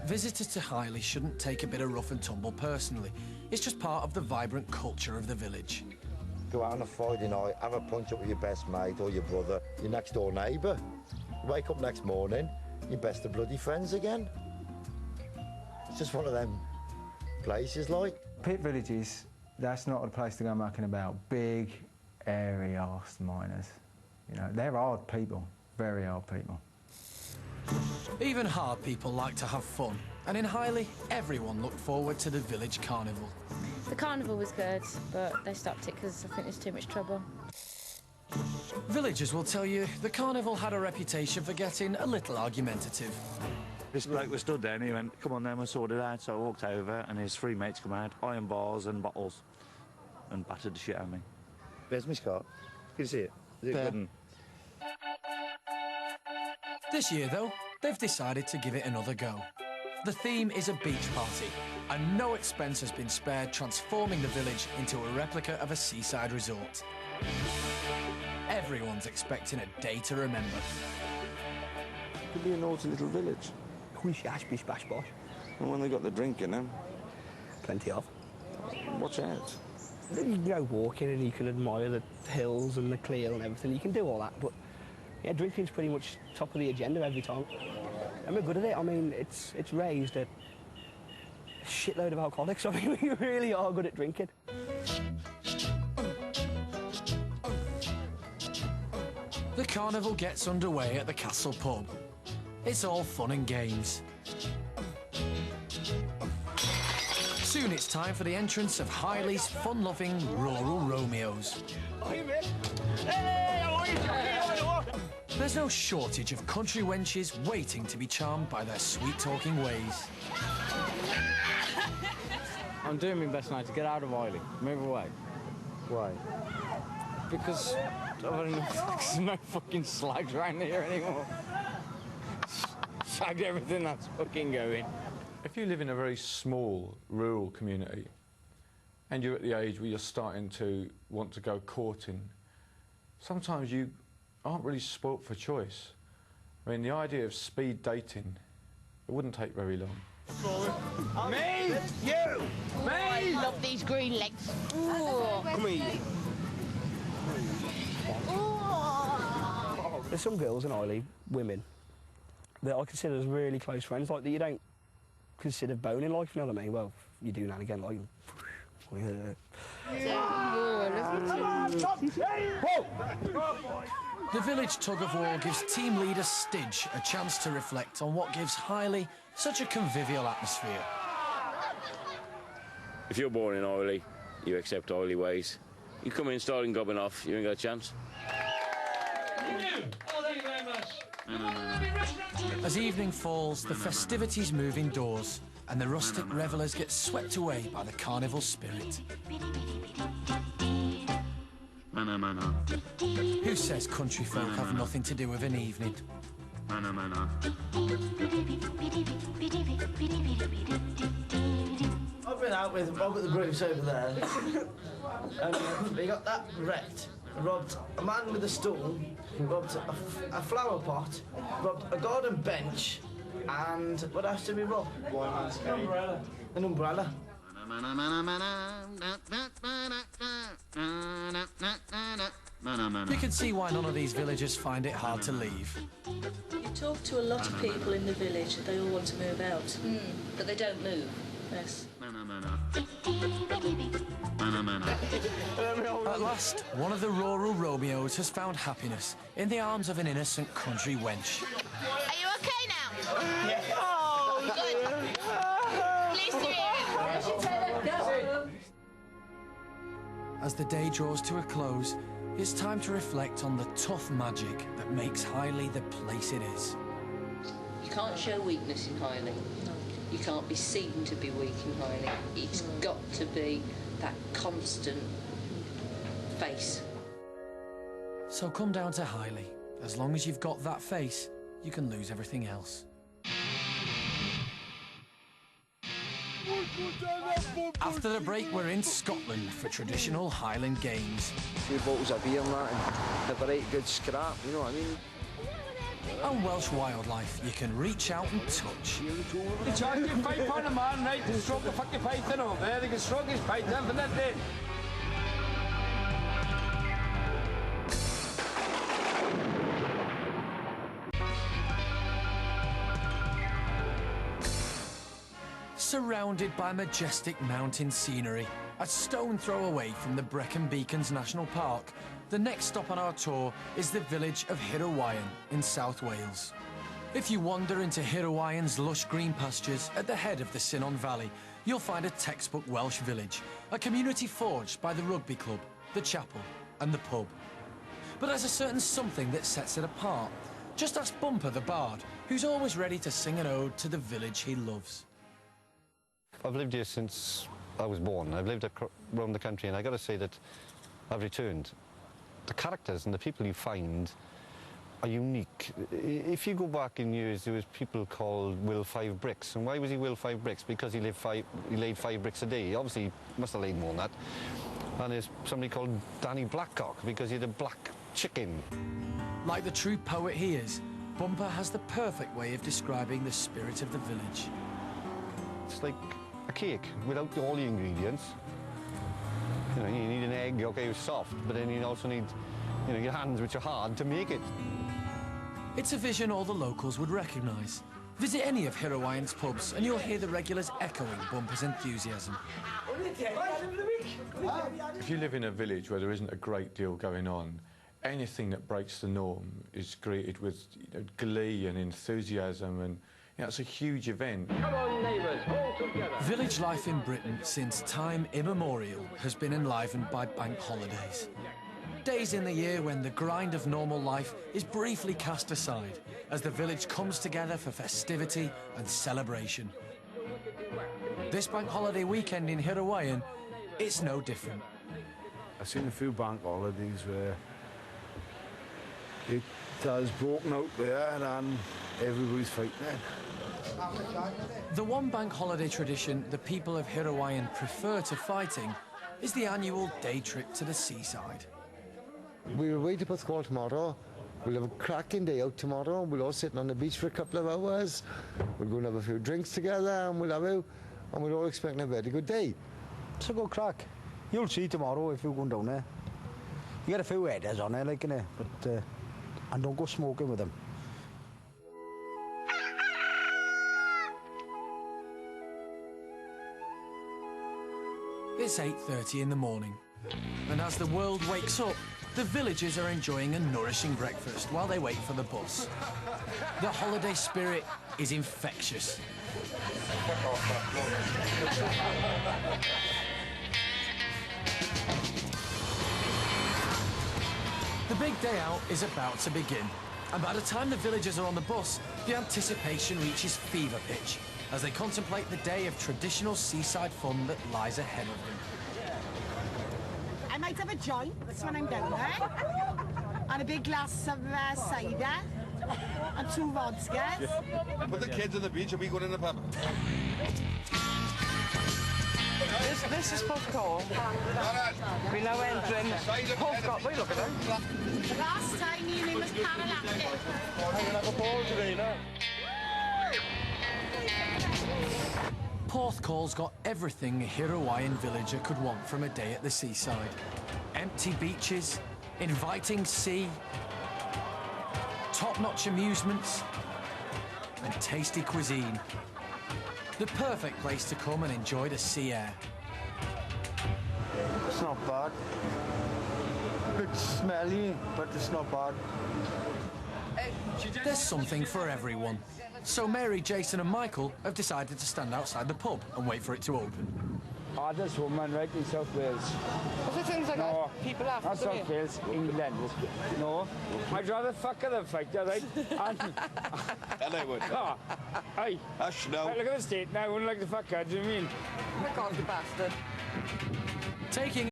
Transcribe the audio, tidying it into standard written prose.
Visitors to Highley shouldn't take a bit of rough and tumble personally. It's just part of the vibrant culture of the village. Go out on a Friday night, have a punch up with your best mate or your brother, your next door neighbour. Wake up next morning, you're best of bloody friends again. It's just one of them places, like. Pit villages, that's not a place to go mucking about. Big, airy arse miners. You know, they're hard people, very hard people. Even hard people like to have fun, and in Highley, everyone looked forward to the village carnival. The carnival was good, but they stopped it because I think there's too much trouble. Villagers will tell you the carnival had a reputation for getting a little argumentative. This bloke was stood there and he went, come on then, we'll sort it out. So I walked over and his three mates come out, iron bars and bottles, and battered the shit out of me. Where's my scarf? Can you see it? Is it There. good? And... This year, though, they've decided to give it another go. The theme is a beach party, and no expense has been spared transforming the village into a replica of a seaside resort. Everyone's expecting a day to remember. It could be a naughty little village. Hush, ash, bish, bash, bosh. And when they got the drink in them, Plenty of. watch out. You can go walking and you can admire the hills and the clear and everything. You can do all that, but yeah, drinking's pretty much top of the agenda every time. And we're good at it. I mean, it's raised a shitload of alcoholics. I mean, we really are good at drinking. The carnival gets underway at the Castle Pub. It's all fun and games. Soon it's time for the entrance of Highley's fun-loving rural Romeos. There's no shortage of country wenches waiting to be charmed by their sweet-talking ways. I'm doing my best now to get out of Highley, move away. Why? Because there's no fucking slags around here anymore. Shagged everything that's fucking going. If you live in a very small rural community and you're at the age where you're starting to want to go courting, sometimes you aren't really spoilt for choice. I mean, the idea of speed dating, it wouldn't take very long. Me! You! Me! I love these green legs. Ooh. Come here. There's some girls in Highley, women, that I consider as really close friends, like that you don't consider boning life, you know what I mean? Well, you do now and again, like... The village tug-of-war gives team leader Stidge a chance to reflect on what gives Highley such a convivial atmosphere. If you're born in Highley, you accept Highley ways. You come in starting gobbing off, you ain't got a chance. As evening falls, the festivities move indoors, and the rustic revellers get swept away by the carnival spirit. Who says country folk have nothing to do with an evening? I've been out with Bob at the groups over there, and we got that wrecked. Robbed a man with a stool, robbed a flower pot, robbed a garden bench, and what else did we rob? An umbrella. You can see why none of these villagers find it hard to leave. You talk to a lot of people in the village, they all want to move out. But they don't move. Yes. At last, one of the rural Romeos has found happiness in the arms of an innocent country wench. Are you okay now? Yeah. Oh, good. Pleased to hear it. As the day draws to a close, it's time to reflect on the tough magic that makes Highley the place it is. You can't show weakness in Highley. You can't be seen to be weak in Highley. It's got to be that constant face. So come down to Highley. As long as you've got that face, you can lose everything else. After the break, we're in Scotland for traditional Highland games. A few bottles of beer and that, and have a right good scrap, you know what I mean? and Welsh wildlife you can reach out and touch. They charge you £5 a man, right, to stroke the fucking python over there. They can stroke his python for nothing. Surrounded by majestic mountain scenery, a stone throw away from the Brecon Beacons National Park, the next stop on our tour is the village of Hirwaun in South Wales. If you wander into Hirwaun's lush green pastures at the head of the Cynon Valley, you'll find a textbook Welsh village, a community forged by the rugby club, the chapel and the pub. But there's a certain something that sets it apart. Just ask Bumper the Bard, who's always ready to sing an ode to the village he loves. I've lived here since I was born. I've lived around the country, and I got to say that I've returned. The characters and the people you find are unique. If you go back in years, there was people called Will Five Bricks. And why was he Will Five Bricks? Because he laid 5 bricks a day. Obviously, he must have laid more than that. And there's somebody called Danny Blackcock because he had a black chicken. Like the true poet he is, Bumper has the perfect way of describing the spirit of the village. It's like a cake without all the ingredients. You know, you need an egg, okay, it's soft, but then you also need, you know, your hands, which are hard to make it. It's a vision all the locals would recognise. Visit any of Hirwaun's pubs and you'll hear the regulars echoing Bumper's enthusiasm. If you live in a village where there isn't a great deal going on, anything that breaks the norm is greeted with glee and enthusiasm, and it's a huge event. Come on, neighbours, all together. Village life in Britain since time immemorial has been enlivened by bank holidays. Days in the year when the grind of normal life is briefly cast aside as the village comes together for festivity and celebration. This bank holiday weekend in Hirwaun, it's no different. I've seen a few bank holidays where it has broken out there and everybody's fighting it. The one bank holiday tradition the people of Hirwaun prefer to fighting is the annual day trip to the seaside. We're away to Porthcawl tomorrow. We'll have a cracking day out tomorrow. We'll all sit on the beach for a couple of hours. We'll go and have a few drinks together, and we'll all expecting a very good day. It's a good crack. You'll see tomorrow if you're going down there. You get a few headers on there, like, innit? But and don't go smoking with them. It's 8:30 in the morning, and as the world wakes up, the villagers are enjoying a nourishing breakfast while they wait for the bus. The holiday spirit is infectious. The big day out is about to begin, and by the time the villagers are on the bus, the anticipation reaches fever pitch as they contemplate the day of traditional seaside fun that lies ahead of them. I might have a joint when I'm down there, and a big glass of cider, and 2 vodkas. Put the kids on the beach and we go in the pub. This is Porthcawl. We now entering Porthcawl. Wait, look at them. Last time you name was Paralactic. I'm going to have a ball today now. Porthcawl's got everything a Hirwaun villager could want from a day at the seaside. Empty beaches, inviting sea, top-notch amusements, and tasty cuisine. The perfect place to come and enjoy the sea air. It's not bad. It's smelly, but it's not bad. There's something for everyone. So Mary, Jason and Michael have decided to stand outside the pub and wait for it to open. Oh, this woman right in South Wales. What's the things like No, that? People after not South Wales, England. No, I'd rather fuck her than fight her, right? And I would. Oh, aye. Hush now. Look at the state now, I wouldn't like to fuck her, do you mean? Oh my God, you bastard. Taking